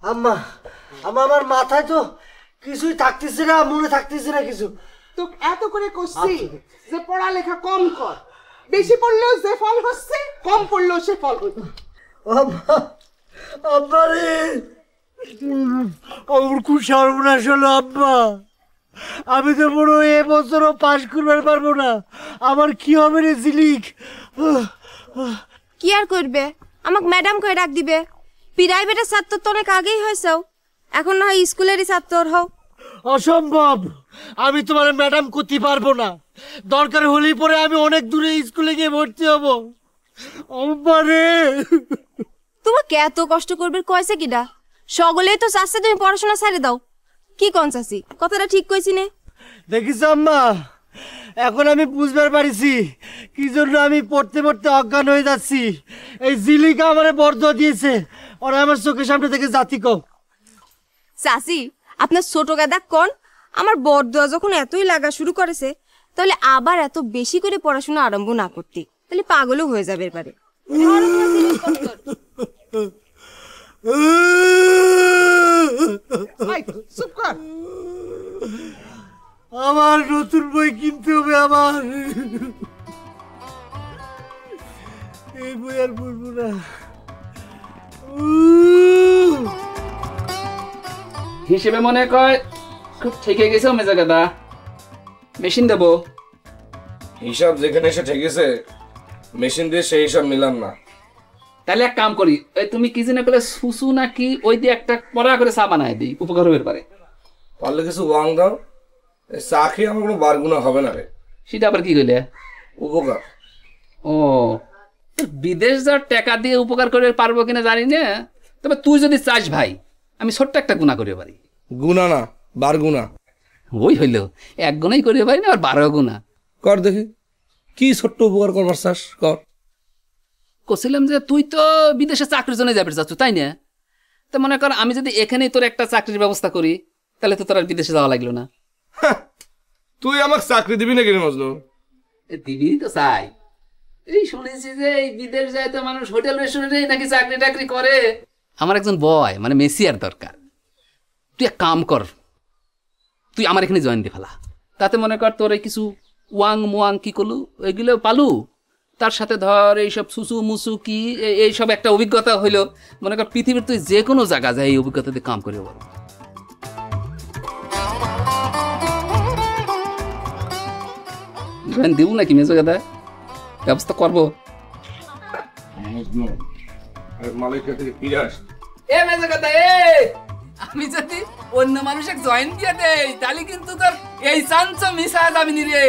আম্মা আমার মাথায় তো কিছুই থাকতেছে না, মনে থাকতেছে না কিছু। তো এত করে কইছি যে পড়ালেখা কম কর, বেশি পড়লেও যে ফল হচ্ছে কম পড়লেও সে ফল হচ্ছে। আম্মা আব্বা রে, আমার খুব সর্বনাশ হলো আব্বা। আমি তো বড় এবছরও পাশ করবার পারবো না। আমার কি হবে রে ঝিলিক? কি আর করবে, আমাকে ম্যাডাম কয়ে ডাক দিবে। প্রাইভেটের ছাত্র তো অনেক আগেই হয়েছেও, এখন না হয় স্কুলেরই ছাত্র হও। অসম্ভব, আমি তোমার ম্যাডাম করতে পারবো না। দরকার হলেই পরে আমি অনেক দূরে স্কুলে গিয়ে ভর্তি হবো। আব্বা রে, তোমাকে এত কষ্ট করবে কয়েছে কিডা? সকলেই তো চাচ্ছে তুমি পড়াশোনা ছেড়ে দাও। কি কোন চাচি, কথাটা ঠিক কইছি নে? দেখিস আম্মা, এখন আমি বুঝবার পারিছি কি জন্য আমি পড়তে পড়তে অজ্ঞান হয়ে যাচ্ছি। এই জিলিকা আমারে বরদোয়া দিয়েছে, ওরা আমার চোখের সামনে থেকে জাতি কও। চাচি, আপনার ছোট গাদা কোন? আমার বড়দোয়া যখন এতই লাগা শুরু করেছে, তাহলে আবার এত বেশি করে পড়াশোনা আরম্ভ না করতে, তাহলে পাগলও হয়ে যাবে এবারে। চুপ কর। আমার নতুন বই কিনতে হবে। আমার এই বই আর পড়বো না। হিসেবে মনে কয় খুব ঠেকে গেছে মেজা গাদা, মেশিন দেবো। হিসাব যেখানে এসে ঠেকেছে, মেশিন দিয়ে সেই হিসাব মিলাম না। তাহলে এক কাম করি, ওই তুমি কি জানে বলে সুসু নাকি ওই দিয়ে একটা পড়া করে চা বানায় দিই, উপকার হতে পারে। পারলে কিছু ওয়াং দাও, চা খেয়ে আমার কোনো বারগুনা হবে না রে। সেটা আবার কি কইলে? উপকার। ও, বিদেশ যাওয়ার টাকা দিয়ে উপকার করে পারবো কিনা জানি না, তবে তুই যদি চাস ভাই, আমি ছোট্ট একটা গুণা করতে পারি। গুণা না, বারগুনা। ওই হইল, এক গুণাই করতে পারি না, আর 12 গুণা। কর দেখি, কি ছোট্ট উপকার করবার চাস কর। কছিলাম যে তুই তো বিদেশে চাকরির জন্য যাবে যাচ্ছ, তাই না? তো মনে কর আমি যদি এখানেই তোর একটা চাকরির ব্যবস্থা করি, তাহলে তো তোর আর বিদেশে যাওয়া লাগলো না। তুই আমাকে চাকরি দিবি নাকি রে মজনু? দিবি তো চাই। এই শুনেছি যে এই বিদেশ যায় তো মানুষ হোটেল রেস্টুরেন্টে নাকি চাকরি টাকরি করে। আমার একজন বয় মানে মেসিয়ার দরকার। তুই এক কাম কর, তুই আমার এখানে জয়েন দিয়ে ফেলা। তাতে মনে কর তোর এই কিছু ওয়াং মোয়াং কি করলু এগুলো পালু, তার সাথে ধর এইসব সুসু মুসু কি এইসব একটা অভিজ্ঞতা হইলো। মনে কর পৃথিবীর তুই যে কোনো জায়গা যায় এই অভিজ্ঞতা দিয়ে কাম করে বল। দিব নাকি মেজো গাদা? ব্যবস্থা করবো। আমি যদি অন্য মানুষকে জয়েন দিয়ে দেই, তাহলে কিন্তু তোর এই চান্স মিস হয়ে যাবি রে।